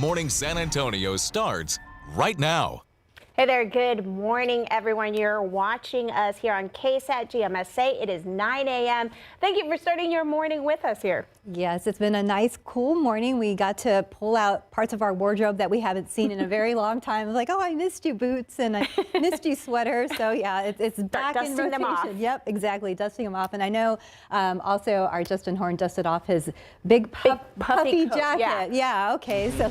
Morning San Antonio starts right now. Hey there, good morning everyone. You're watching us here on KSAT GMSA. It is 9 a.m. Thank you for starting your morning with us here. Yes, it's been a nice, cool morning. We got to pull out parts of our wardrobe that we haven't seen in a very long time. Like, oh, I missed you boots and I missed you sweater. So yeah, it's back in rotation. Them off. Yep, exactly, dusting them off. And I know also our Justin Horn dusted off his big puffy jacket. Yeah, okay. So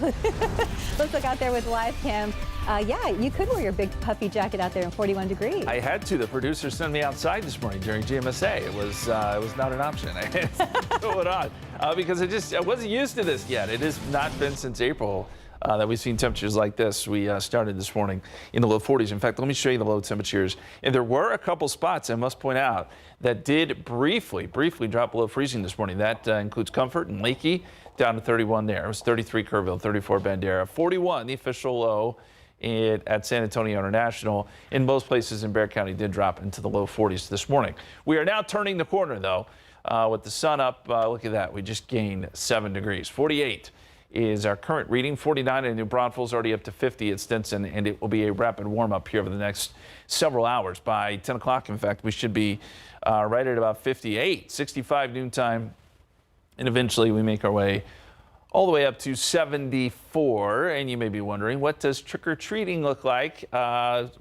let's look out there with live cam. Yeah, you could wear your big puffy jacket out there in 41 degrees. I had to. The producer sent me outside this morning during GMSA. It was not an option. I had to throw it on because I wasn't used to this yet. It has not been since April that we've seen temperatures like this. We started this morning in the low 40s. In fact, let me show you the low temperatures. And there were a couple spots, I must point out, that did briefly drop below freezing this morning. That includes Comfort and Lakey, down to 31 there. It was 33 Kerrville, 34 Bandera, 41 the official low at San Antonio International. In most places in Bexar County did drop into the low 40s this morning. We are now turning the corner though with the sun up. Look at that, we just gained 7 degrees. 48 is our current reading, 49 in New Braunfels, already up to 50 at Stinson, and it will be a rapid warm up here over the next several hours. By 10 o'clock, in fact, we should be right at about 58, 65 noontime, and eventually we make our way all the way up to 74. And you may be wondering, what does trick-or-treating look like?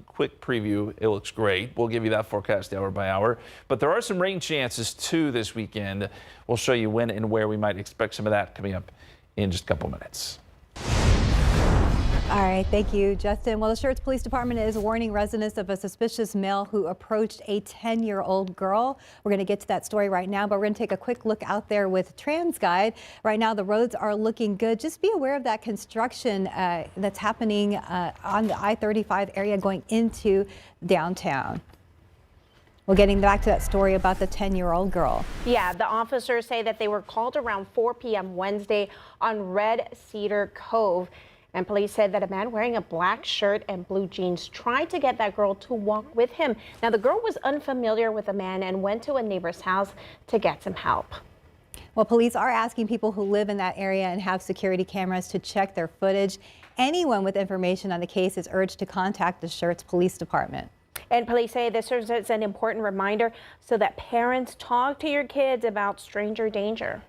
Quick preview, it looks great. We'll give you that forecast hour by hour. But there are some rain chances too this weekend. We'll show you when and where we might expect some of that coming up in just a couple minutes. All right, thank you, Justin. Well, the Schertz Police Department is warning residents of a suspicious male who approached a 10-year-old girl. We're going to get to that story right now, but we're going to take a quick look out there with TransGuide. Right now, the roads are looking good. Just be aware of that construction that's happening on the I-35 area going into downtown. Well, getting back to that story about the 10-year-old girl. Yeah, the officers say that they were called around 4 p.m. Wednesday on Red Cedar Cove. And police said that a man wearing a black shirt and blue jeans tried to get that girl to walk with him. Now, the girl was unfamiliar with the man and went to a neighbor's house to get some help. Well, police are asking people who live in that area and have security cameras to check their footage. Anyone with information on the case is urged to contact the Schertz Police Department. And police say this serves as an important reminder so that parents talk to your kids about stranger danger.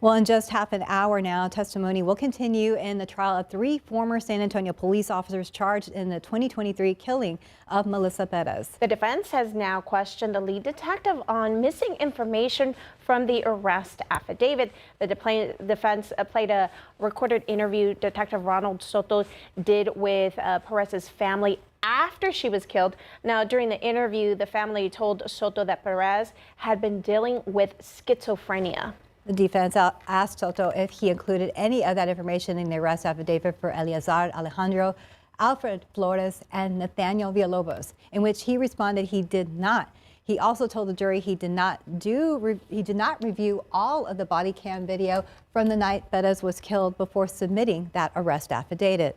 Well, in just half an hour now, testimony will continue in the trial of 3 former San Antonio police officers charged in the 2023 killing of Melissa Perez. The defense has now questioned the lead detective on missing information from the arrest affidavit. The defense played a recorded interview Detective Ronald Soto did with Perez's family after she was killed. Now, during the interview, the family told Soto that Perez had been dealing with schizophrenia. The defense asked Soto if he included any of that information in the arrest affidavit for Eleazar Alejandro, Alfred Flores, and Nathaniel Villalobos, in which he responded he did not. He also told the jury he did not review all of the body cam video from the night Perez was killed before submitting that arrest affidavit.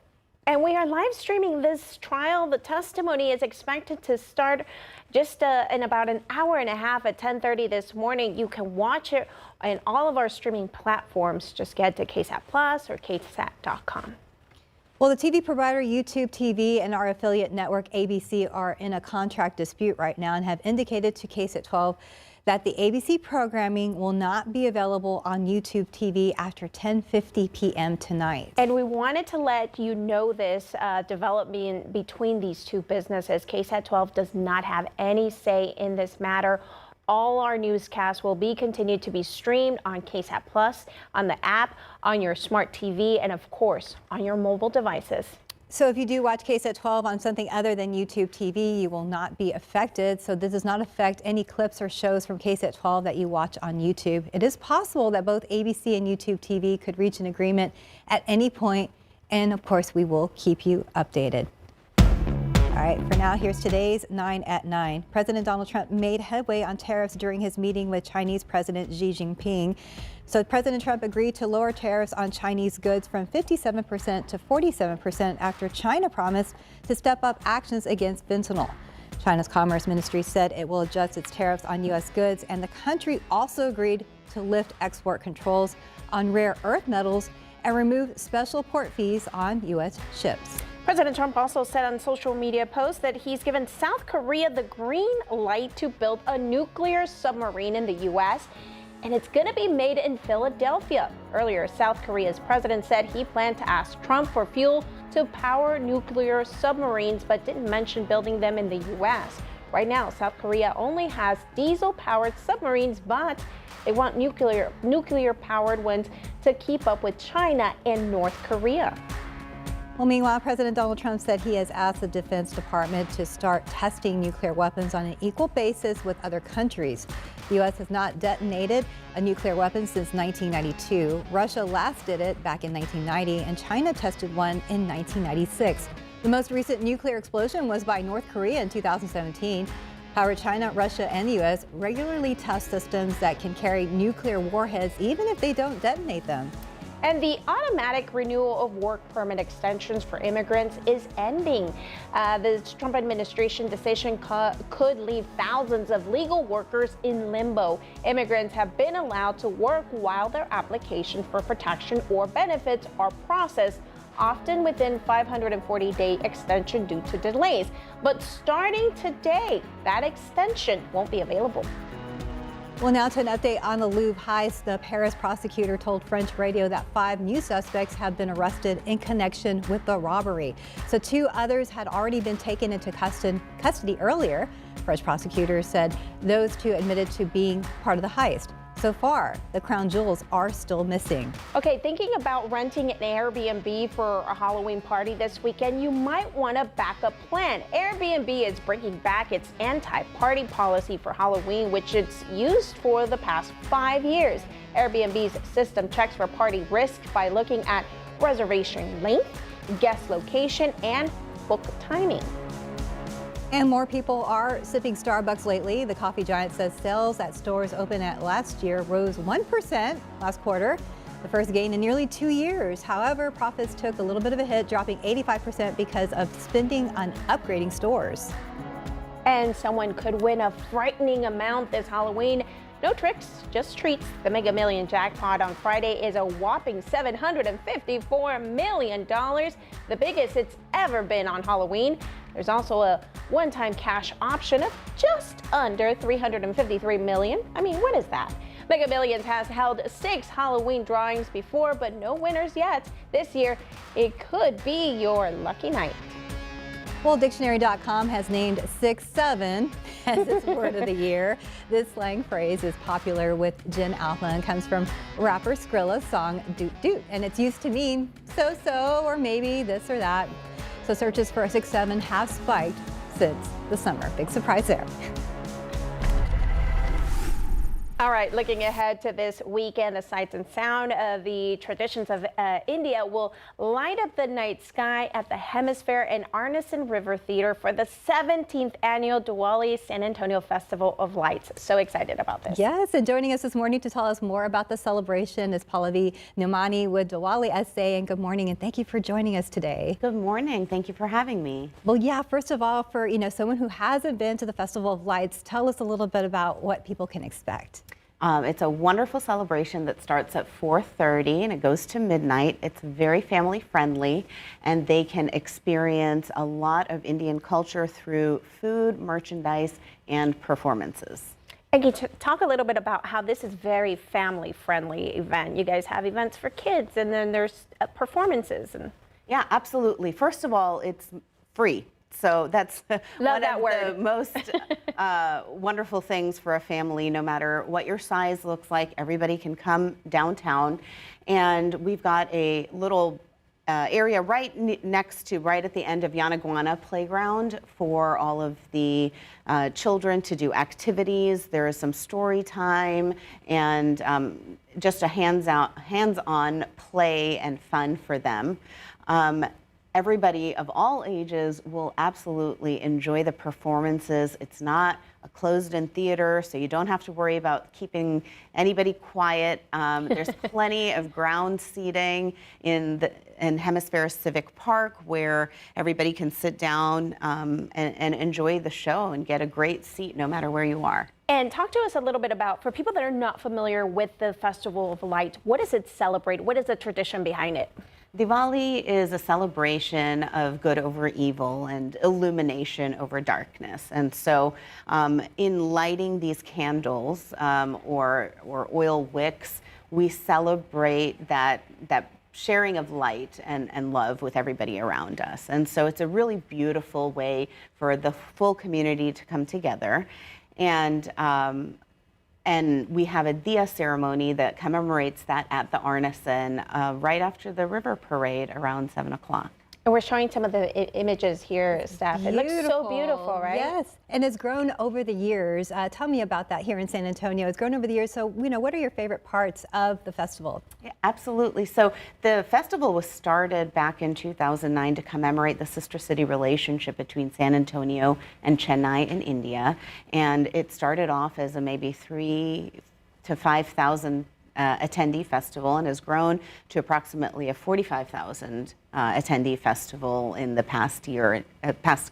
And we are live streaming this trial. The testimony is expected to start just in about an hour and a half at 10:30 this morning. You can watch it on all of our streaming platforms. Just get to KSAT Plus or KSAT.com. Well, the TV provider YouTube TV and our affiliate network ABC are in a contract dispute right now and have indicated to KSAT 12 that the ABC programming will not be available on YouTube TV after 10:50 p.m. tonight. And we wanted to let you know this development between these two businesses. KSAT 12 does not have any say in this matter. All our newscasts will be continued to be streamed on KSAT Plus, on the app, on your smart TV, and of course, on your mobile devices. So if you do watch KSAT 12 on something other than YouTube TV, you will not be affected. So this does not affect any clips or shows from KSAT 12 that you watch on YouTube. It is possible that both ABC and YouTube TV could reach an agreement at any point. And of course, we will keep you updated. All right, for now, here's today's 9 at 9. President Donald Trump made headway on tariffs during his meeting with Chinese President Xi Jinping. So President Trump agreed to lower tariffs on Chinese goods from 57% to 47% after China promised to step up actions against fentanyl. China's Commerce Ministry said it will adjust its tariffs on U.S. goods, and the country also agreed to lift export controls on rare earth metals and remove special port fees on U.S. ships. President Trump also said on social media posts that he's given South Korea the green light to build a nuclear submarine in the U.S., and it's going to be made in Philadelphia. Earlier, South Korea's president said he planned to ask Trump for fuel to power nuclear submarines, but didn't mention building them in the U.S. Right now, South Korea only has diesel-powered submarines, but they want nuclear-powered ones to keep up with China and North Korea. Well, meanwhile, President Donald Trump said he has asked the Defense Department to start testing nuclear weapons on an equal basis with other countries. The U.S. has not detonated a nuclear weapon since 1992. Russia last did it back in 1990, and China tested one in 1996. The most recent nuclear explosion was by North Korea in 2017. However, China, Russia, and the U.S. regularly test systems that can carry nuclear warheads even if they don't detonate them. And the automatic renewal of work permit extensions for immigrants is ending. The Trump administration decision could leave thousands of legal workers in limbo. Immigrants have been allowed to work while their application for protection or benefits are processed, often within 540-day extension due to delays. But starting today, that extension won't be available. Well, now to an update on the Louvre heist. The Paris prosecutor told French radio that 5 new suspects have been arrested in connection with the robbery. So 2 others had already been taken into custody earlier. French prosecutors said those 2 admitted to being part of the heist. So far, the crown jewels are still missing. Okay, thinking about renting an Airbnb for a Halloween party this weekend, you might want a backup plan. Airbnb is bringing back its anti-party policy for Halloween, which it's used for the past 5 years. Airbnb's system checks for party risk by looking at reservation length, guest location, and book timing. And more people are sipping Starbucks lately. The coffee giant says sales at stores open at last year rose 1% last quarter, the first gain in nearly 2 years. However, profits took a little bit of a hit, dropping 85% because of spending on upgrading stores. And someone could win a frightening amount this Halloween. No tricks, just treats. The Mega Million jackpot on Friday is a whopping $754 million, the biggest it's ever been on Halloween. There's also a one-time cash option of just under $353 million. I mean, what is that? Mega Millions has held 6 Halloween drawings before, but no winners yet. This year, it could be your lucky night. Well, dictionary.com has named 6-7 as its word of the year. This slang phrase is popular with Gen Alpha and comes from rapper Skrilla's song Doot Doot, and it's used to mean so-so or maybe this or that. So searches for 6-7 have spiked since the summer. Big surprise there. All right, looking ahead to this weekend, the sights and sound of the traditions of India will light up the night sky at the Hemisphere and Arneson River Theater for the 17th annual Diwali San Antonio Festival of Lights. So excited about this. Yes, and joining us this morning to tell us more about the celebration is Pallavi Numani with Diwali SA. And good morning, and thank you for joining us today. Good morning. Thank you for having me. Well, yeah, first of all, for someone who hasn't been to the Festival of Lights, tell us a little bit about what people can expect. It's a wonderful celebration that starts at 4:30 and it goes to midnight. It's very family friendly, and they can experience a lot of Indian culture through food, merchandise, and performances. And can you talk a little bit about how this is very family friendly event? You guys have events for kids, and then there's performances. Yeah, absolutely. First of all, it's free. So that's one of the most wonderful things for a family. No matter what your size looks like, everybody can come downtown. And we've got a little area right at the end of Yanaguana Playground for all of the children to do activities. There is some story time and just a hands-on play and fun for them. everybody of all ages will absolutely enjoy the performances. It's not a closed-in theater, so you don't have to worry about keeping anybody quiet. There's plenty of ground seating in Hemisphere Civic Park where everybody can sit down and enjoy the show and get a great seat no matter where you are. And talk to us a little bit about, for people that are not familiar with the Festival of Light, what does it celebrate? What is the tradition behind it? Diwali is a celebration of good over evil and illumination over darkness. And so in lighting these candles or oil wicks, we celebrate that sharing of light and love with everybody around us. And so it's a really beautiful way for the full community to come together. And we have a Dia ceremony that commemorates that at the Arneson right after the river parade around 7 o'clock. And we're showing some of the images here, Steph. It looks so beautiful, right? Yes, and it's grown over the years. Tell me about that here in San Antonio. It's grown over the years. So, what are your favorite parts of the festival? Yeah, absolutely. So the festival was started back in 2009 to commemorate the sister city relationship between San Antonio and Chennai in India. And it started off as a maybe 3,000 to 5,000 attendee festival and has grown to approximately a 45,000 attendee festival in the past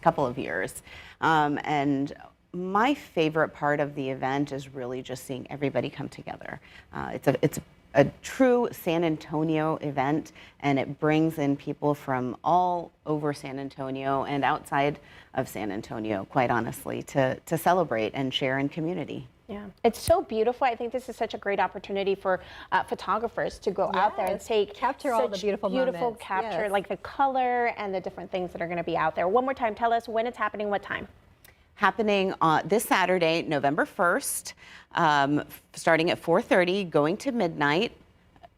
couple of years. And my favorite part of the event is really just seeing everybody come together. It's a true San Antonio event, and it brings in people from all over San Antonio and outside of San Antonio, quite honestly, to celebrate and share in community. Yeah, it's so beautiful. I think this is such a great opportunity for photographers to go out there and capture all the beautiful moments. Capture like the color and the different things that are going to be out there. One more time, tell us when it's happening, what time. Happening this Saturday, November 1st, starting at 4:30, going to midnight.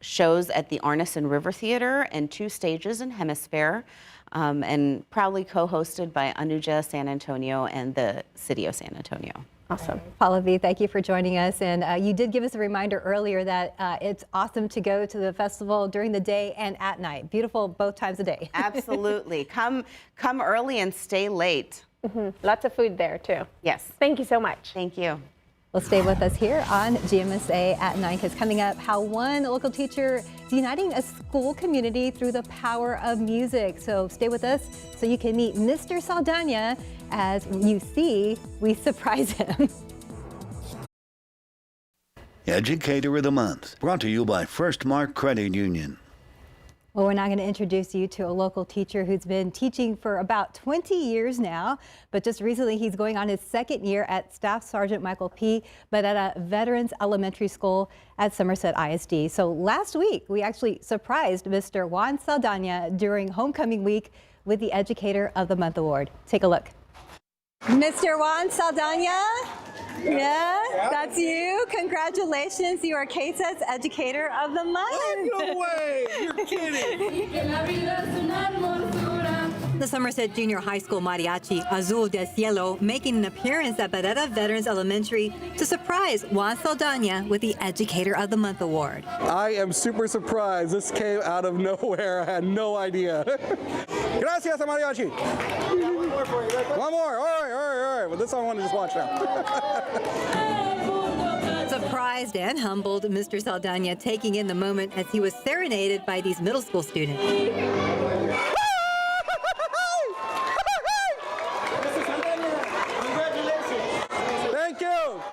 Shows at the Arneson River Theater and 2 stages in Hemisphere, and proudly co-hosted by Anuja San Antonio and the City of San Antonio. Awesome. Paula V, thank you for joining us. And you did give us a reminder earlier that it's awesome to go to the festival during the day and at night. Beautiful both times a day. Absolutely. Come early and stay late. Lots of food there too. Yes. Thank you so much. Thank you. Well, stay with us here on GMSA at 9, because coming up, how one local teacher is uniting a school community through the power of music. So stay with us so you can meet Mr. Saldana as you see, we surprise him. Educator of the Month, brought to you by First Mark Credit Union. Well, we're now going to introduce you to a local teacher who's been teaching for about 20 years now, but just recently he's going on his 2nd year at Staff Sergeant Michael P., but at a Veterans Elementary School at Somerset ISD. So last week, we actually surprised Mr. Juan Saldana during Homecoming Week with the Educator of the Month Award. Take a look. Mr. Juan Saldana? Yeah, that's you. Congratulations. You are KSAT's Educator of the Month. No way. You're kidding. The Somerset Junior High School Mariachi Azul del Cielo making an appearance at Barrera Veterans Elementary to surprise Juan Saldana with the Educator of the Month Award. I am super surprised. This came out of nowhere. I had no idea. Gracias, Mariachi. One more. All right. Well, this one I want to just watch now. Surprised and humbled, Mr. Saldana taking in the moment as he was serenaded by these middle school students.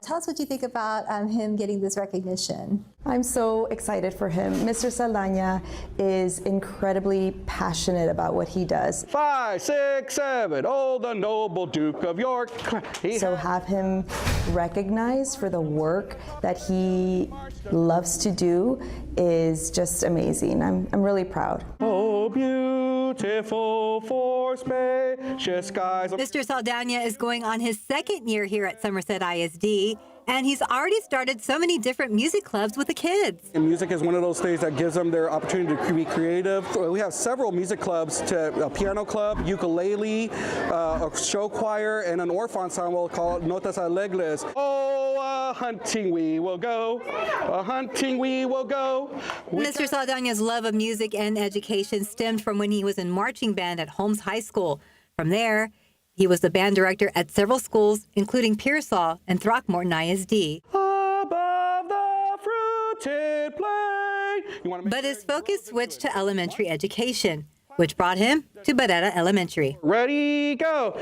Tell us what you think about him getting this recognition. I'm so excited for him. Mr. Saldana is incredibly passionate about what he does. 5, 6, 7. Oh, the noble Duke of York. So have him recognized for the work that he loves to do is just amazing. I'm really proud. Oh, beautiful for spacious skies. Mr. Saldana is going on his 2nd year here at Somerset ISD, and he's already started so many different music clubs with the kids. And music is one of those things that gives them their opportunity to be creative. We have several music clubs, a piano club, ukulele, a show choir, and an orphan ensemble called Notas Alegres. Oh, A-hunting we will go. A-hunting we will go. Mr. Saldana's love of music and education stemmed from when he was in marching band at Holmes High School. From there, he was the band director at several schools, including Pearsall and Throckmorton ISD. Above the fruited plain. But his focus switched to elementary education, which brought him to Barrera Elementary. Ready, go.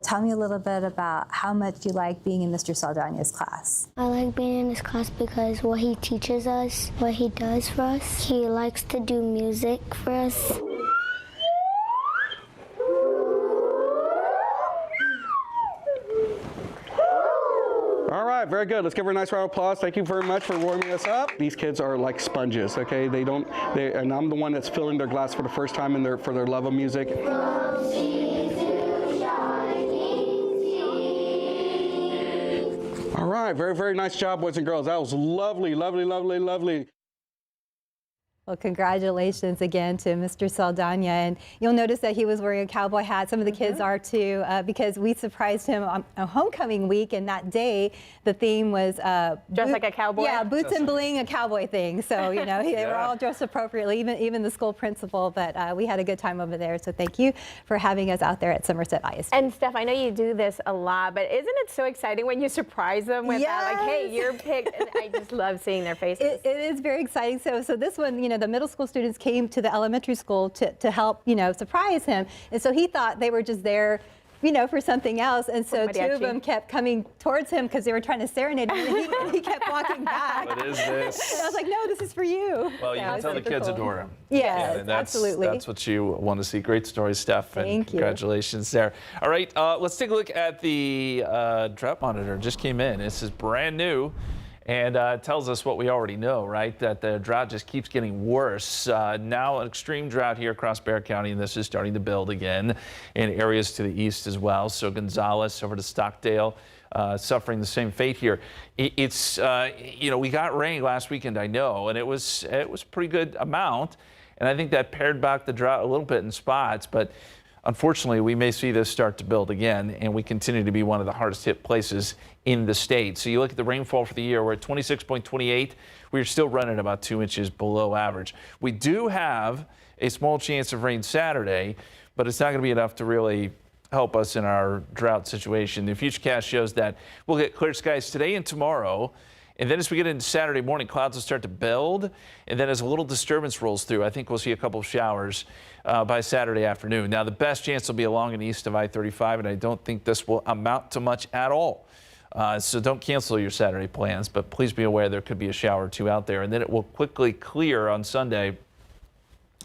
Tell me a little bit about how much you like being in Mr. Saldana's class. I like being in his class because what he teaches us, what he does for us, he likes to do music for us. All right, very good. Let's give her a nice round of applause. Thank you very much for warming us up. These kids are like sponges, okay? And I'm the one that's filling their glass for the first time for their love of music. All right, very, very nice job, boys and girls. That was lovely, lovely, lovely, lovely. Well, congratulations again to Mr. Saldana. And you'll notice that he was wearing a cowboy hat. Some of the kids are too, because we surprised him on homecoming week. And that day, the theme was just like a cowboy. Yeah, boots and bling, a cowboy thing. So you know, they were all dressed appropriately, even the school principal. But we had a good time over there. So thank you for having us out there at Somerset ISD. And Steph, I know you do this a lot, but isn't it so exciting when you surprise them with that? Like, hey, you're picked. And I just love seeing their faces. It is very exciting. So this one, you know, the middle school students came to the elementary school to help, you know, surprise him. And so he thought they were just there, you know, for something else. And so two of them kept coming towards him because they were trying to serenade him. And he kept walking back. What is this? And I was like, no, this is for you. Well, you can tell the kids adore him. Yes, and absolutely. That's what you want to see. Great story, Steph. And Thank you. Congratulations there. All right, let's take a look at the drought monitor. Just came in. This is brand new. And tells us what we already know, right? That the drought just keeps getting worse. Now an extreme drought here across Bexar County, and this is starting to build again in areas to the east as well. So Gonzales over to Stockdale, suffering the same fate here. It's you know, we got rain last weekend, I know, and it was a pretty good amount. And I think that pared back the drought a little bit in spots, but unfortunately, we may see this start to build again, and we continue to be one of the hardest hit places in the state. So you look at the rainfall for the year, we're at 26.28. We're still running about 2 inches below average. We do have a small chance of rain Saturday, but it's not going to be enough to really help us in our drought situation. The Futurecast shows that we'll get clear skies today and tomorrow. And then as we get into Saturday morning, clouds will start to build. And then as a little disturbance rolls through, I think we'll see a couple of showers by Saturday afternoon. Now, the best chance will be along and east of I-35, and I don't think this will amount to much at all. So don't cancel your Saturday plans, but please be aware there could be a shower or two out there. And then it will quickly clear on Sunday,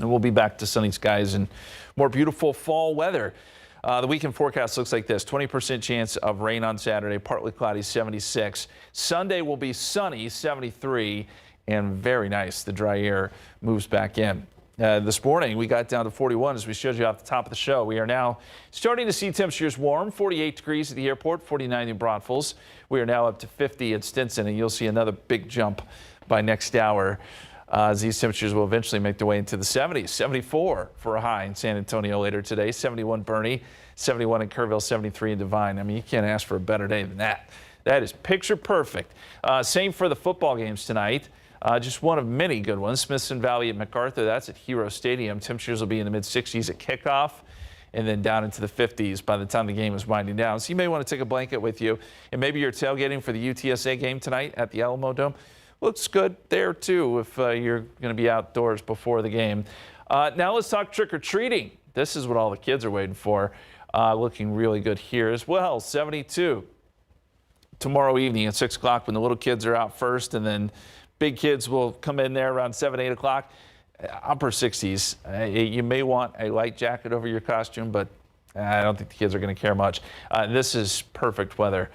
and we'll be back to sunny skies and more beautiful fall weather. The weekend forecast looks like this: 20% chance of rain on Saturday, partly cloudy, 76. Sunday will be sunny, 73, and very nice. The dry air moves back in. This morning, we got down to 41, as we showed you off the top of the show. We are now starting to see temperatures warm, 48 degrees at the airport, 49 in Braunfels. We are now up to 50 at Stinson, and you'll see another big jump by next hour. As these temperatures will eventually make their way into the 70s. 74 for a high in San Antonio later today, 71 Bernie, 71 in Kerrville, 73 in Devine. I mean, you can't ask for a better day than that. That is picture perfect. Same for the football games tonight. Just one of many good ones. Smithson Valley at MacArthur, that's at Hero Stadium. Temperatures will be in the mid-60s at kickoff and then down into the 50s by the time the game is winding down. So you may want to take a blanket with you, and maybe you're tailgating for the UTSA game tonight at the Alamo Dome. Looks good there too if you're going to be outdoors before the game. Now let's talk trick-or-treating. This is what all the kids are waiting for. Looking really good here as well. 72 tomorrow evening at 6 o'clock when the little kids are out first, and then big kids will come in there around 7, 8 o'clock. Upper 60s. You may want a light jacket over your costume, but I don't think the kids are going to care much. This is perfect weather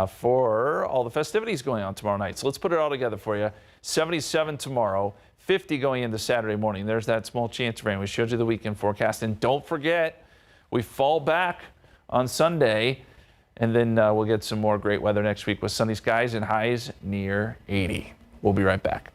for all the festivities going on tomorrow night. So let's put it all together for you. 77 tomorrow, 50 going into Saturday morning. There's that small chance of rain. We showed you the weekend forecast. And don't forget, we fall back on Sunday, and then we'll get some more great weather next week with sunny skies and highs near 80. We'll be right back.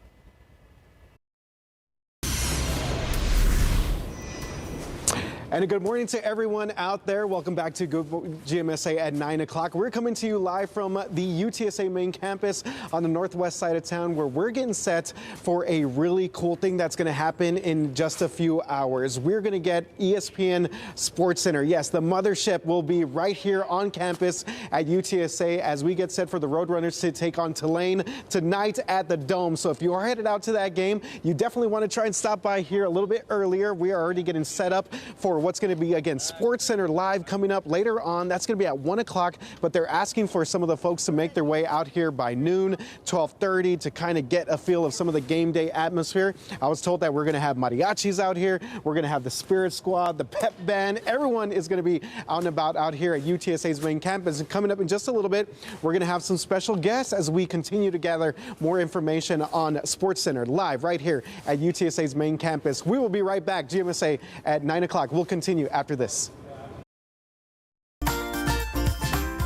And a good morning to everyone out there. Welcome back to Good GMSA at 9 o'clock. We're coming to you live from the UTSA main campus on the northwest side of town, where we're getting set for a really cool thing that's going to happen in just a few hours. We're going to get ESPN Sports Center. Yes, the mothership will be right here on campus at UTSA as we get set for the Roadrunners to take on Tulane tonight at the Dome. So if you are headed out to that game, you definitely want to try and stop by here a little bit earlier. We are already getting set up for what's going to be, again, Sports Center Live coming up later on. That's going to be at 1 o'clock, but they're asking for some of the folks to make their way out here by noon, 12:30, to kind of get a feel of some of the game day atmosphere. I was told that we're going to have mariachis out here. We're going to have the Spirit Squad, the pep band. Everyone is going to be out and about out here at UTSA's main campus. And coming up in just a little bit, we're going to have some special guests as we continue to gather more information on Sports Center Live right here at UTSA's main campus. We will be right back. GMSA at 9 o'clock. We'll continue after this.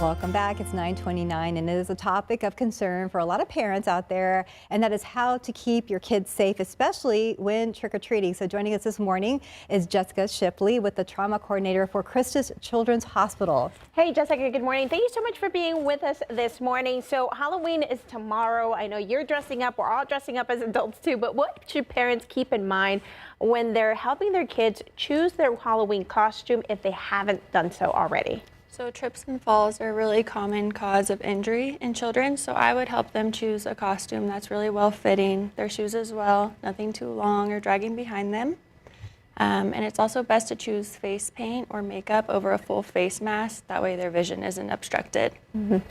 Welcome back. It's 9:29, and it is a topic of concern for a lot of parents out there, and that is how to keep your kids safe, especially when trick-or-treating. So joining us this morning is Jessica Shipley with the trauma coordinator for Christus Children's Hospital. Hey, Jessica, good morning. Thank you so much for being with us this morning. So Halloween is tomorrow. I know you're dressing up. We're all dressing up as adults too, but what should parents keep in mind when they're helping their kids choose their Halloween costume if they haven't done so already? So trips and falls are a really common cause of injury in children, so I would help them choose a costume that's really well fitting, their shoes as well, nothing too long or dragging behind them. And it's also best to choose face paint or makeup over a full face mask. That way their vision isn't obstructed.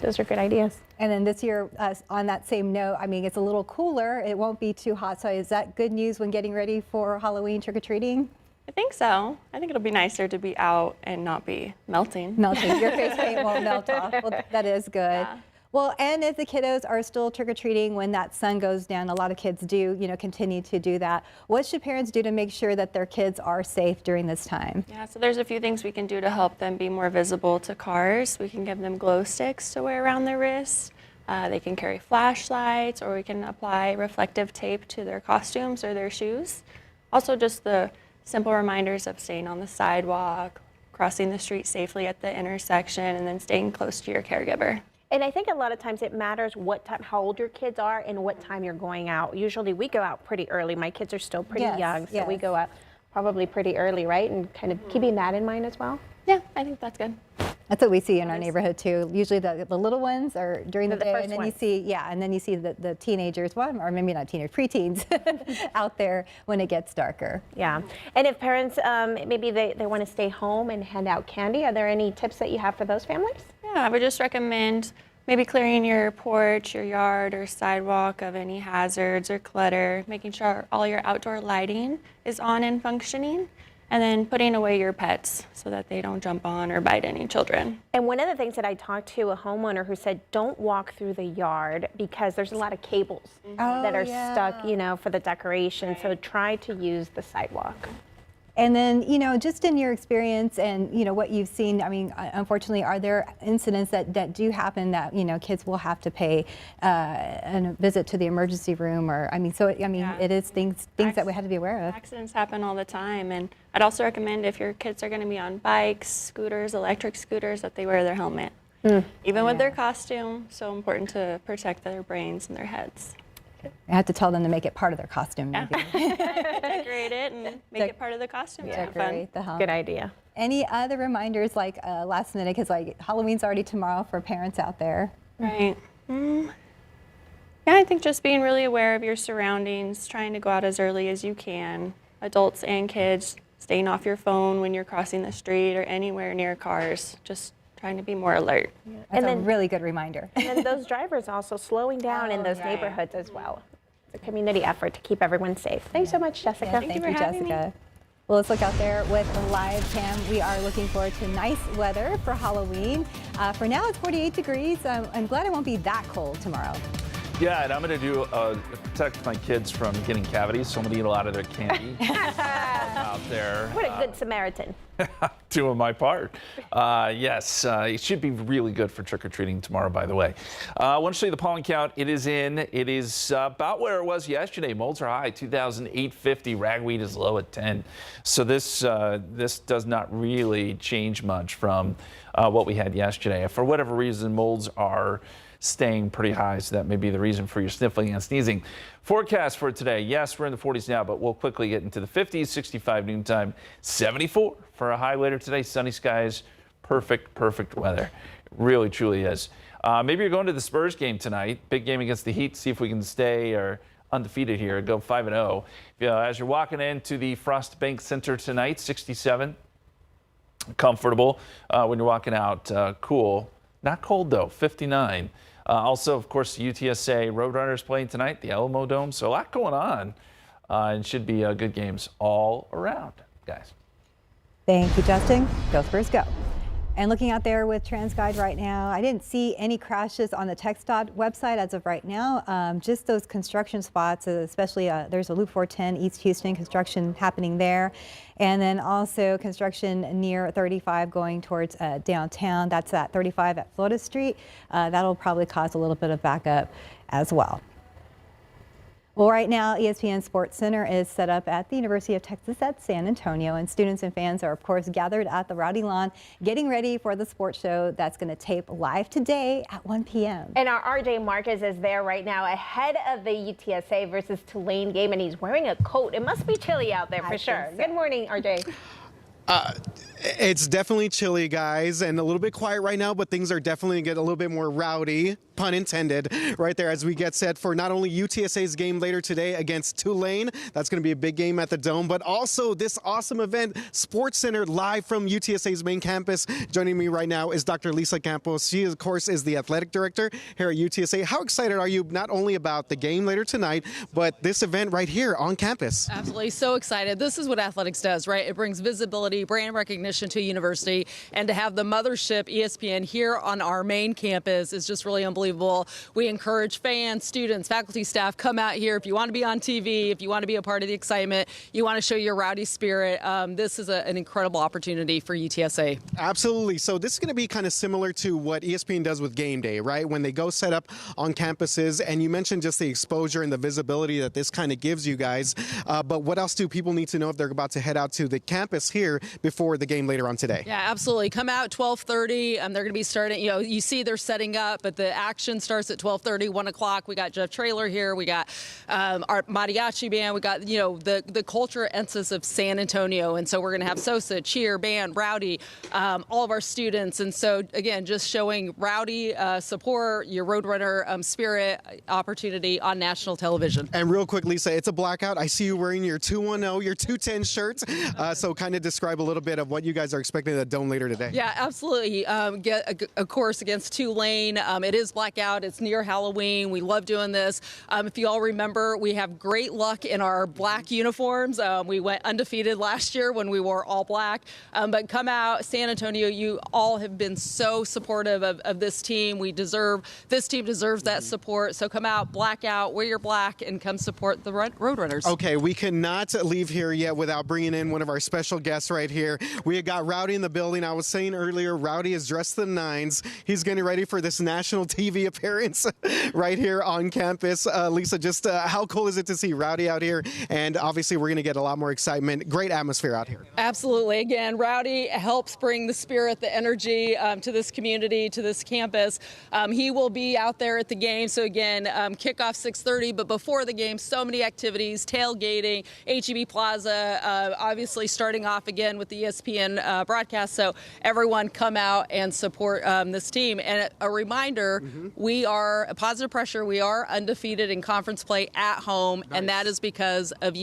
Those are good ideas. And then this year, on that same note, I mean, it's a little cooler. It won't be too hot. So is that good news when getting ready for Halloween trick-or-treating? I think so. I think it'll be nicer to be out and not be melting. Melting. Your face paint won't melt off. Well, that is good. Yeah. Well, and if the kiddos are still trick-or-treating when that sun goes down, a lot of kids do, continue to do that. What should parents do to make sure that their kids are safe during this time? Yeah, so there's a few things we can do to help them be more visible to cars. We can give them glow sticks to wear around their wrists. They can carry flashlights, or we can apply reflective tape to their costumes or their shoes. Also, just the simple reminders of staying on the sidewalk, crossing the street safely at the intersection, and then staying close to your caregiver. And I think a lot of times it matters what time, how old your kids are and what time you're going out. Usually we go out pretty early. My kids are still pretty young, so we go out probably pretty early, right? And kind of keeping that in mind as well. Yeah, I think that's good. That's what we see in our neighborhood too. Usually the little ones are during the day, first and then ones. you see the teenagers, well, or maybe not teenagers, preteens out there when it gets darker. Yeah, and if parents maybe they want to stay home and hand out candy, are there any tips that you have for those families? Yeah, I would just recommend maybe clearing your porch, your yard, or sidewalk of any hazards or clutter, making sure all your outdoor lighting is on and functioning, and then putting away your pets so that they don't jump on or bite any children. And one of the things that I talked to a homeowner who said, don't walk through the yard because there's a lot of cables that are stuck, for the decoration. So try to use the sidewalk. And then, just in your experience and, what you've seen, I mean, unfortunately, are there incidents that do happen that, kids will have to pay a visit to the emergency room, or, it is things that we have to be aware of. Accidents happen all the time, and I'd also recommend if your kids are going to be on bikes, scooters, electric scooters, that they wear their helmet. Even with their costume, so important to protect their brains and their heads. I have to tell them to make it part of their costume. Maybe. Decorate it and make it part of the costume. Decorate the helmet. Good idea. Any other reminders, like last minute, because Halloween's already tomorrow for parents out there? Right. Yeah, I think just being really aware of your surroundings, trying to go out as early as you can. Adults and kids, staying off your phone when you're crossing the street or anywhere near cars. Just trying to be more alert. That's a really good reminder. And then those drivers also slowing down in those neighborhoods as well. It's a community effort to keep everyone safe. Thanks so much, Jessica. Yeah, thank you, Jessica. Well, let's look out there with a live cam. We are looking forward to nice weather for Halloween. For now, it's 48 degrees. I'm glad it won't be that cold tomorrow. Yeah, and I'm going to do protect my kids from getting cavities, so I'm going to eat a lot of their candy out there. What a good Samaritan. Doing my part. Yes, it should be really good for trick-or-treating tomorrow, by the way. I want to show you the pollen count. It is about where it was yesterday. Molds are high, 2,850. Ragweed is low at 10. So this does not really change much from what we had yesterday. For whatever reason, molds are staying pretty high, so that may be the reason for your sniffling and sneezing. Forecast for today, yes, we're in the 40s now, but we'll quickly get into the 50s, 65 noontime, 74 for a high later today. Sunny skies, perfect weather. It really, truly is. Maybe you're going to the Spurs game tonight. Big game against the Heat. See if we can stay or undefeated here, go 5-0. As you're walking into the Frost Bank Center tonight, 67. Comfortable when you're walking out. Cool. Not cold, though, 59. Also, of course, the UTSA Roadrunners playing tonight, the Alamo Dome. So a lot going on, and should be good games all around, guys. Thank you, Justin. Go Spurs, go. And looking out there with TransGuide right now, I didn't see any crashes on the TxDOT website as of right now. Just those construction spots, especially there's a Loop 410 East Houston construction happening there. And then also construction near 35 going towards downtown. That's at 35 at Florida Street. That'll probably cause a little bit of backup as well. Well, right now, ESPN Sports Center is set up at the University of Texas at San Antonio, and students and fans are, of course, gathered at the Rowdy Lawn, getting ready for the sports show that's going to tape live today at 1 p.m. And our RJ Marquez is there right now ahead of the UTSA versus Tulane game, and he's wearing a coat. It must be chilly out there for sure. So. Good morning, RJ. It's definitely chilly, guys, and a little bit quiet right now, but things are definitely going to get a little bit more rowdy, pun intended, right there as we get set for not only UTSA's game later today against Tulane. That's going to be a big game at the Dome, but also this awesome event, Sports Center, live from UTSA's main campus. Joining me right now is Dr. Lisa Campos. She, of course, is the athletic director here at UTSA. How excited are you not only about the game later tonight, but this event right here on campus? Absolutely. So excited. This is what athletics does, right? It brings visibility, brand recognition to a university, and to have the mothership ESPN here on our main campus is just really unbelievable. We encourage fans, students, faculty, staff, come out here. If you want to be on TV, if you want to be a part of the excitement, you want to show your rowdy spirit, this is an incredible opportunity for UTSA. Absolutely. So this is going to be kind of similar to what ESPN does with game day, right? When they go set up on campuses, and you mentioned just the exposure and the visibility that this kind of gives you guys. But what else do people need to know if they're about to head out to the campus here before the game later on today? Yeah, absolutely. Come out 12:30. They're going to be starting, you see they're setting up, but the action starts at 12:30, 1 o'clock. We got Jeff Traylor here. We got our mariachi band. We got, the culture essence of San Antonio. And so we're going to have Sosa, cheer, band, rowdy, all of our students. And so, again, just showing rowdy support, your Roadrunner spirit opportunity on national television. And real quick, Lisa, it's a blackout. I see you wearing your 210, your 210 shirt. So kind of describe a little bit of what you guys are expecting at the Dome later today. Yeah, absolutely. Of course, against Tulane, it is blackout. It's near Halloween. We love doing this. If you all remember, we have great luck in our black uniforms. We went undefeated last year when we wore all black. But come out, San Antonio, you all have been so supportive of this team. This team deserves that support. So come out, black out, wear your black, and come support the Roadrunners. Okay, we cannot leave here yet without bringing in one of our special guests right here. We got Rowdy in the building. I was saying earlier, Rowdy is dressed to the nines. He's getting ready for this national TV appearance right here on campus. Lisa, just how cool is it to see Rowdy out here? And obviously, we're going to get a lot more excitement. Great atmosphere out here. Absolutely. Again, Rowdy helps bring the spirit, the energy to this community, to this campus. He will be out there at the game. So again, kickoff 6:30, but before the game, so many activities, tailgating, HEB Plaza, obviously starting off again with the ESPN broadcast. So everyone come out and support this team. And a reminder, we are Positive Pressure. We are undefeated in conference play at home, nice. And that is because of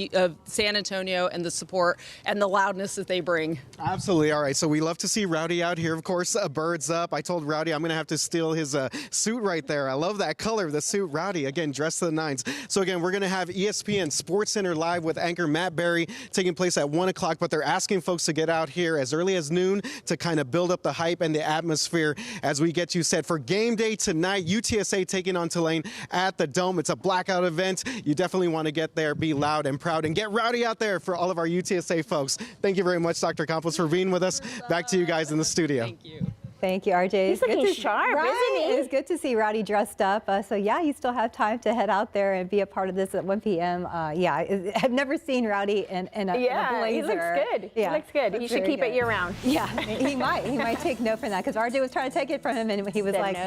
San Antonio and the support and the loudness that they bring. Absolutely. All right. So we love to see Rowdy out here. Of course, birds up. I told Rowdy I'm going to have to steal his suit right there. I love that color, the suit. Rowdy, again, dressed to the nines. So again, we're going to have ESPN Sports Center live with anchor Matt Berry taking place at 1 o'clock, but they're asking folks to get out here here as early as noon to kind of build up the hype and the atmosphere as we get you set for game day tonight. UTSA taking on Tulane at the Dome. It's a blackout event. You definitely want to get there, be loud and proud, and get rowdy out there for all of our UTSA folks. Thank you very much, Dr. Campos, for being with us. Back to you guys in the studio. Thank you. Thank you, RJ. He's looking sharp, isn't he? It's good to see Rowdy dressed up. So yeah, you still have time to head out there and be a part of this at 1 p.m. I've never seen Rowdy in a blazer. He looks good. Yeah, He looks good. You should keep it year round. Yeah, he might. He might take no from that because RJ was trying to take it from him and he was like,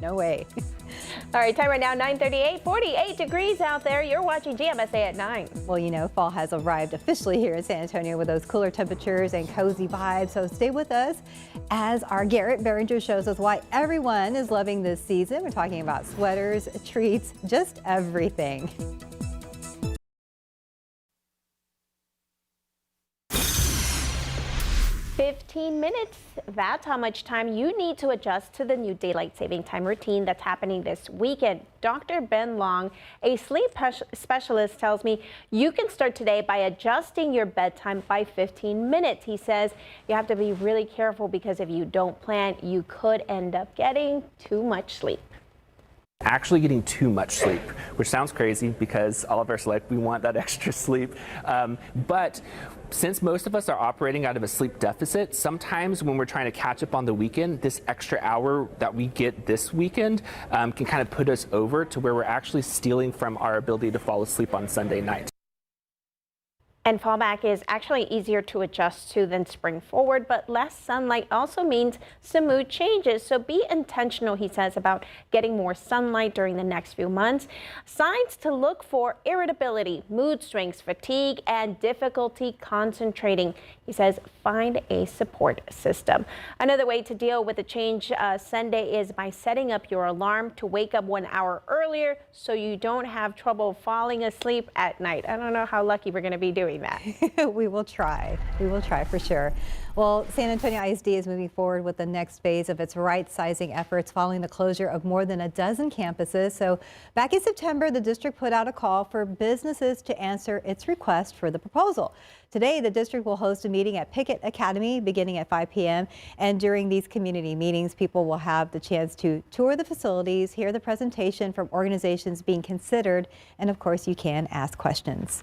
no way. All right, time right now, 9:38, 48 degrees out there. You're watching GMSA at 9. Well, you know, fall has arrived officially here in San Antonio with those cooler temperatures and cozy vibes. So stay with us as our Garrett Behringer shows us why everyone is loving this season. We're talking about sweaters, treats, just everything. 15 minutes. That's how much time you need to adjust to the new daylight saving time routine that's happening this weekend. Dr. Ben Long, a sleep specialist, tells me you can start today by adjusting your bedtime by 15 minutes. He says you have to be really careful because if you don't plan, you could end up getting too much sleep. Actually getting too much sleep, which sounds crazy because all of us we want that extra sleep. But since most of us are operating out of a sleep deficit, sometimes when we're trying to catch up on the weekend, this extra hour that we get this weekend can kind of put us over to where we're actually stealing from our ability to fall asleep on Sunday night. And fallback is actually easier to adjust to than spring forward, but less sunlight also means some mood changes. So be intentional, he says, about getting more sunlight during the next few months. Signs to look for: irritability, mood swings, fatigue, and difficulty concentrating. He says find a support system. Another way to deal with the change Sunday is by setting up your alarm to wake up 1 hour earlier so you don't have trouble falling asleep at night. I don't know how lucky we're going to be doing that. We will try. We will try for sure. Well, San Antonio ISD is moving forward with the next phase of its right-sizing efforts following the closure of more than a dozen campuses. So back in September, the district put out a call for businesses to answer its request for the proposal. Today, the district will host a meeting at Pickett Academy beginning at 5 p.m. And during these community meetings, people will have the chance to tour the facilities, hear the presentation from organizations being considered, and of course, you can ask questions.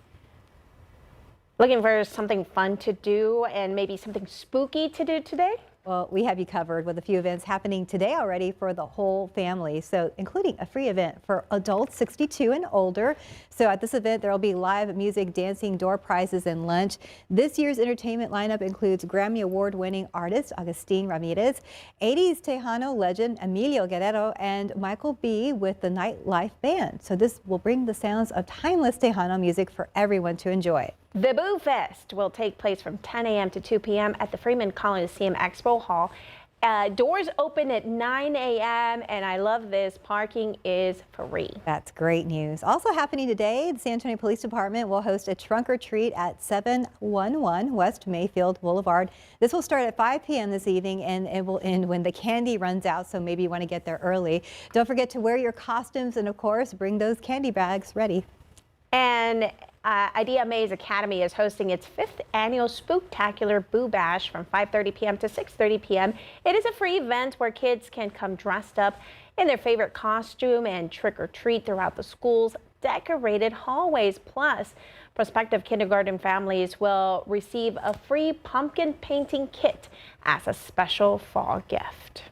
Looking for something fun to do and maybe something spooky to do today? Well, we have you covered with a few events happening today already for the whole family, so including a free event for adults 62 and older. So at this event, there will be live music, dancing, door prizes, and lunch. This year's entertainment lineup includes Grammy Award-winning artist Agustin Ramirez, 80s Tejano legend Emilio Guerrero, and Michael B. with the Nightlife Band. So this will bring the sounds of timeless Tejano music for everyone to enjoy. The Boo Fest will take place from 10 a.m. to 2 p.m. at the Freeman Coliseum Expo Hall. Doors open at 9 a.m. and I love this, parking is free. That's great news. Also happening today, the San Antonio Police Department will host a trunk or treat at 711 West Mayfield Boulevard. This will start at 5 p.m. this evening and it will end when the candy runs out, so maybe you want to get there early. Don't forget to wear your costumes and of course bring those candy bags ready. And Idea Maze Academy is hosting its 5th annual Spooktacular Boo Bash from 5:30 p.m. to 6:30 p.m. It is a free event where kids can come dressed up in their favorite costume and trick or treat throughout the school's decorated hallways. Plus, prospective kindergarten families will receive a free pumpkin painting kit as a special fall gift.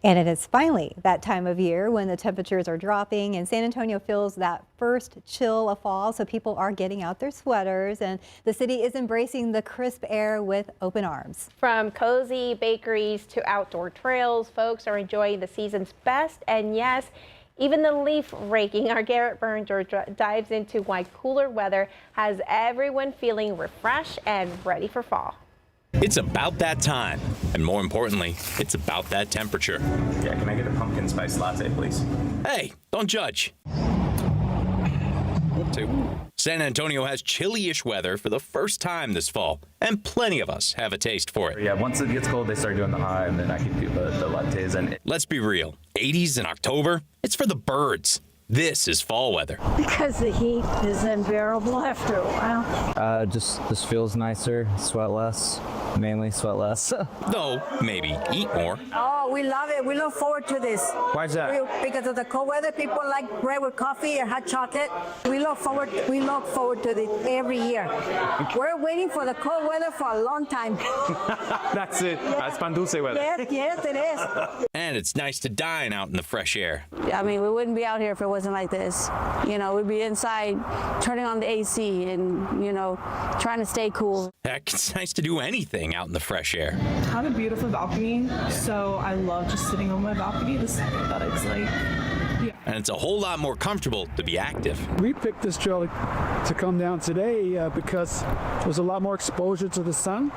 And it is finally that time of year when the temperatures are dropping and San Antonio feels that first chill of fall, so people are getting out their sweaters and the city is embracing the crisp air with open arms. From cozy bakeries to outdoor trails, folks are enjoying the season's best, and yes, even the leaf raking. Our Garrett Behringer dives into why cooler weather has everyone feeling refreshed and ready for fall. It's about that time, and more importantly, it's about that temperature. Yeah, can I get a pumpkin spice latte, please? Hey, don't judge. San Antonio has chilly-ish weather for the first time this fall, and plenty of us have a taste for it. Yeah, once it gets cold, they start doing the hot, and then I can do the lattes. And let's be real, 80s in October, it's for the birds. This is fall weather. Because the heat is unbearable after a while. Just this feels nicer, sweat less. Mainly sweat less. Though, maybe eat more. Oh, we love it. We look forward to this. Why is that? Because of the cold weather, people like bread with coffee or hot chocolate. We look forward to this every year. We're waiting for the cold weather for a long time. That's it. That's pan dulce weather. Yes, it is. And it's nice to dine out in the fresh air. I mean, we wouldn't be out here if it wasn't like this. You know, we'd be inside turning on the AC and, you know, trying to stay cool. Heck, it's nice to do anything out in the fresh air. I have a beautiful balcony, so I love just sitting on my balcony. The aesthetics, And it's a whole lot more comfortable to be active. We picked this trail to come down today because there's a lot more exposure to the sun,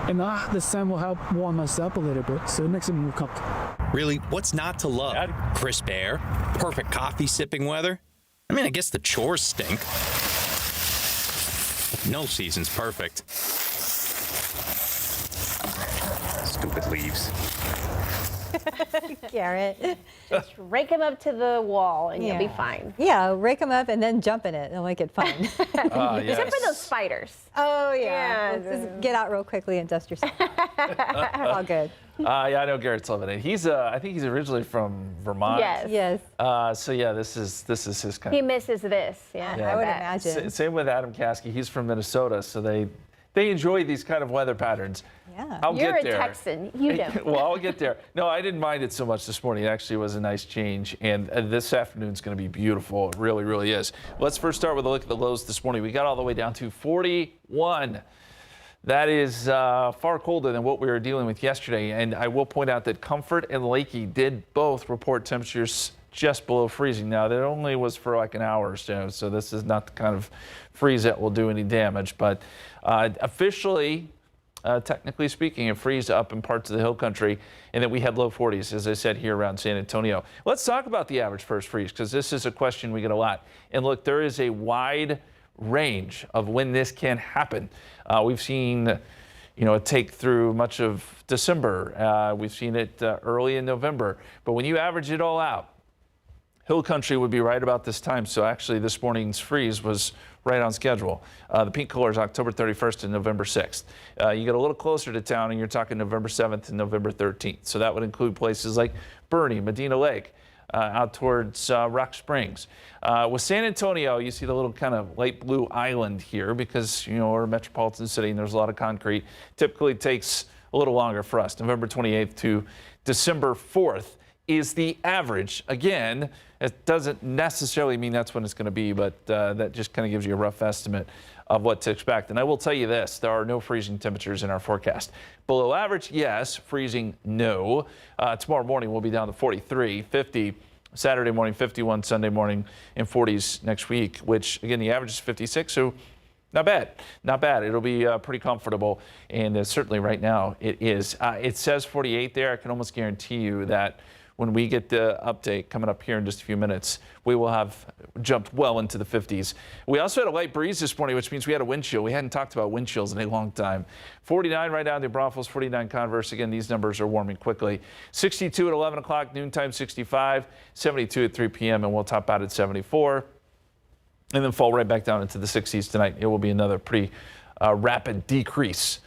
and the sun will help warm us up a little bit, so it makes it more comfortable. Really, what's not to love? Crisp air, perfect coffee sipping weather. I mean, I guess the chores stink. No season's perfect. Stupid leaves. Garrett. Just rake them up to the wall and you'll be fine. Yeah, rake them up and then jump in it. It'll make it fun. Yes. Except for those spiders. Oh, yeah. Just get out real quickly and dust yourself. All good. Yeah, I know Garrett's loving it. I think he's originally from Vermont. Yes. So yeah, this is his kind. He misses this. Yeah, I would imagine. Same with Adam Caskey. He's from Minnesota, so they enjoy these kind of weather patterns. Yeah. You're get there. a Texan. You don't. Well, I'll get there. No, I didn't mind it so much this morning. It actually was a nice change, and this afternoon's going to be beautiful. It really, really is. Let's first start with a look at the lows this morning. We got all the way down to 41. That is far colder than what we were dealing with yesterday. And I will point out that Comfort and Lakey did both report temperatures just below freezing. Now, that only was for like an hour or so this is not the kind of freeze that will do any damage. But officially, technically speaking, it freezed up in parts of the hill country, and then we had low 40s, as I said, here around San Antonio. Let's talk about the average first freeze, because this is a question we get a lot. And look, there is a wide range of when this can happen. We've seen, it take through much of December. We've seen it early in November. But when you average it all out, hill country would be right about this time. So actually this morning's freeze was right on schedule. The pink color is October 31st and November 6th. You get a little closer to town and you're talking November 7th and November 13th. So that would include places like Bernie, Medina Lake, out towards Rock Springs. With San Antonio, you see the little kind of light blue island here because, we're a metropolitan city and there's a lot of concrete. Typically takes a little longer for us. November 28th to December 4th is the average. Again, it doesn't necessarily mean that's when it's going to be, but that just kind of gives you a rough estimate of what to expect. And I will tell you this, there are no freezing temperatures in our forecast. Below average, yes. Freezing, no. Tomorrow morning we'll be down to 43, 50 Saturday morning, 51 Sunday morning, and 40s next week, which again, the average is 56. So not bad. Not bad. It'll be pretty comfortable. And certainly right now it is. It says 48 there. I can almost guarantee you that when we get the update coming up here in just a few minutes, we will have jumped well into the 50s. We also had a light breeze this morning, which means we had a wind chill. We hadn't talked about wind chills in a long time. 49 right down to Braunfels, 49 Converse. Again, these numbers are warming quickly. 62 at 11 o'clock, noontime 65, 72 at 3 p.m., and we'll top out at 74. And then fall right back down into the 60s tonight. It will be another pretty rapid decrease.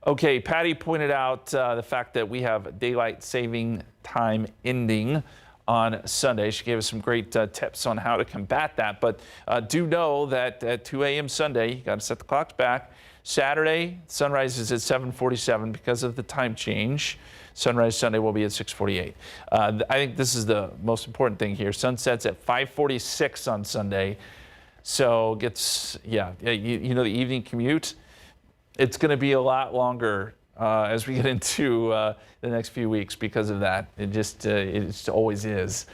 Okay, Patty pointed out the fact that we have daylight saving time ending on Sunday. She gave us some great tips on how to combat that. But do know that at 2 a.m. Sunday, you got to set the clocks back. Saturday, sunrise is at 7:47 because of the time change. Sunrise Sunday will be at 6:48. I think this is the most important thing here. Sunsets at 5:46 on Sunday. So gets, the evening commute, it's going to be a lot longer as we get into the next few weeks because of that. It just always is.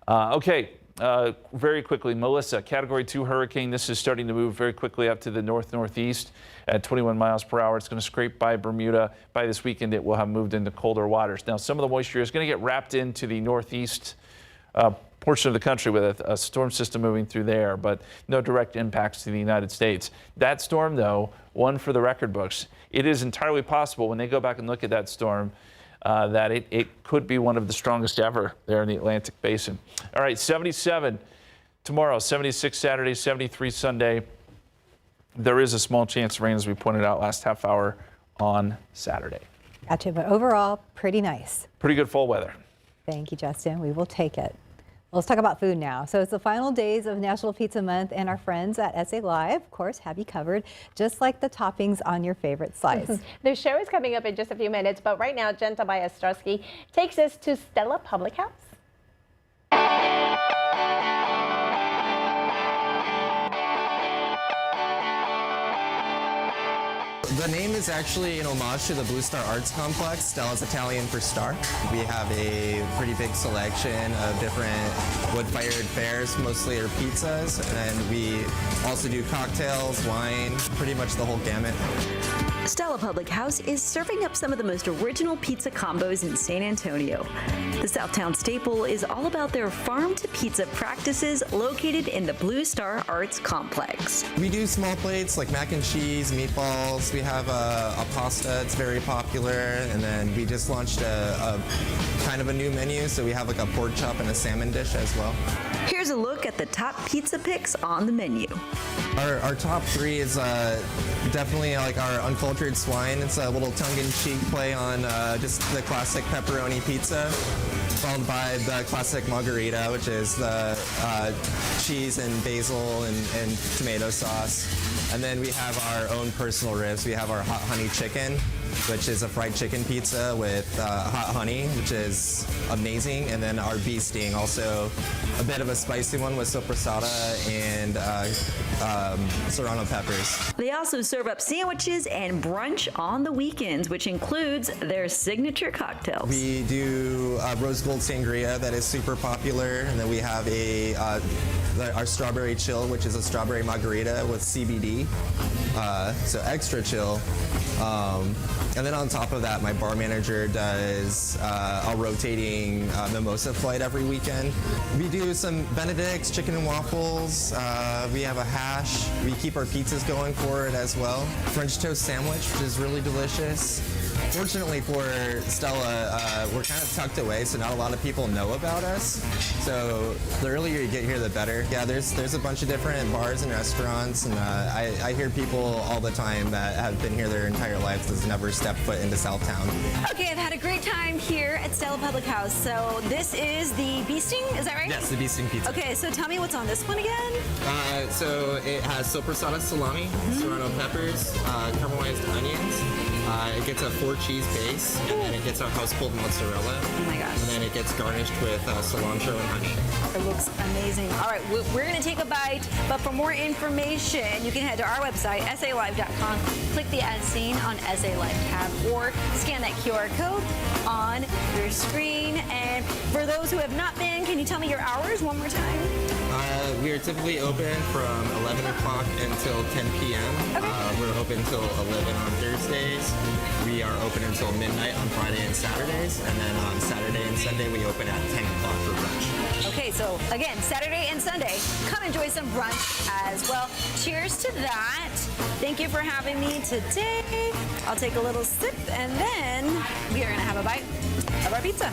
Very quickly, Melissa, Category 2 hurricane. This is starting to move very quickly up to the north-northeast at 21 miles per hour. It's going to scrape by Bermuda. By this weekend, it will have moved into colder waters. Now, some of the moisture is going to get wrapped into the northeast portion of the country with a storm system moving through there, but no direct impacts to the United States. That storm, though, one for the record books. It is entirely possible when they go back and look at that storm that it could be one of the strongest ever there in the Atlantic Basin. All right, 77 tomorrow, 76 Saturday, 73 Sunday. There is a small chance of rain, as we pointed out last half hour on Saturday. Gotcha, but overall, pretty nice. Pretty good fall weather. Thank you, Justin. We will take it. Let's talk about food now. So it's the final days of National Pizza Month, and our friends at SA Live, of course, have you covered, just like the toppings on your favorite slice. The show is coming up in just a few minutes, but right now, Jen Tobias-Strusky takes us to Stella Public House. The name is actually an homage to the Blue Star Arts Complex. Stella's Italian for star. We have a pretty big selection of different wood-fired fares, mostly are pizzas, and we also do cocktails, wine, pretty much the whole gamut. Stella Public House is serving up some of the most original pizza combos in San Antonio. The Southtown staple is all about their farm-to-pizza practices located in the Blue Star Arts Complex. We do small plates like mac and cheese, meatballs. We have a pasta, it's very popular, and then we just launched a kind of a new menu, so we have like a pork chop and a salmon dish as well. Here's a look at the top pizza picks on the menu. Our top three is definitely like our uncultured swine. It's a little tongue-in-cheek play on just the classic pepperoni pizza, followed by the classic margarita, which is the cheese and basil and tomato sauce. And then we have our own personal ribs. We have our hot honey chicken, which is a fried chicken pizza with hot honey, which is amazing. And then our bee sting, also a bit of a spicy one with sopressata and serrano peppers. They also serve up sandwiches and brunch on the weekends, which includes their signature cocktails. We do rose gold sangria that is super popular, and then we have our strawberry chill, which is a strawberry margarita with CBD, so extra chill. And then on top of that, my bar manager does a rotating mimosa flight every weekend. We do some Benedict's, chicken and waffles. We have a hash. We keep our pizzas going for it as well. French toast sandwich, which is really delicious. Fortunately for Stella, we're kind of tucked away, so not a lot of people know about us. So the earlier you get here, the better. Yeah, there's a bunch of different bars and restaurants, and I hear people all the time that have been here their entire lives that's never stepped foot into Southtown. Okay, I've had a great time here at Stella Public House. So this is the bee sting, is that right? Yes, the bee sting pizza. Okay, so tell me what's on this one again? So it has sopressata salami, serrano peppers, caramelized onions. It gets a 4-cheese base, and then it gets a house-pulled mozzarella. Oh my gosh. And then it gets garnished with cilantro and honey. It looks amazing. All right, we're going to take a bite, but for more information, you can head to our website, salive.com, click the As Seen on SA Live tab, or scan that QR code on your screen. And for those who have not been, can you tell me your hours one more time? We are typically open from 11 o'clock until 10 p.m. Okay. We're open until 11 on Thursdays. We are open until midnight on Friday and Saturdays. And then on Saturday and Sunday, we open at 10 o'clock for brunch. Okay, so again, Saturday and Sunday, come enjoy some brunch as well. Cheers to that. Thank you for having me today. I'll take a little sip, and then we are going to have a bite of our pizza.